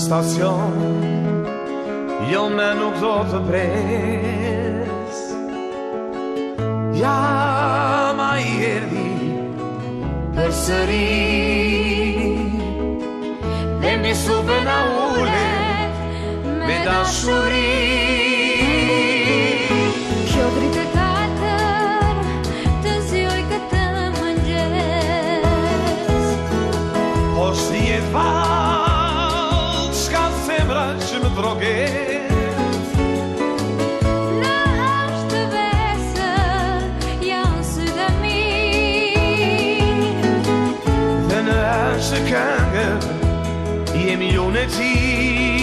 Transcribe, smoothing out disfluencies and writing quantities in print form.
stacion, jo me nuk do të pres. Jam a i erdi për sëri, dhe mi supe na ule me dashuri. Kjo dritë e katër të zjoj këtë mëngjes. Po shtijet val, shka zemra që më droget. Në ashtë të vesër janë sy dhe mi, Dhe në ashtë këngër jemi unë e ti.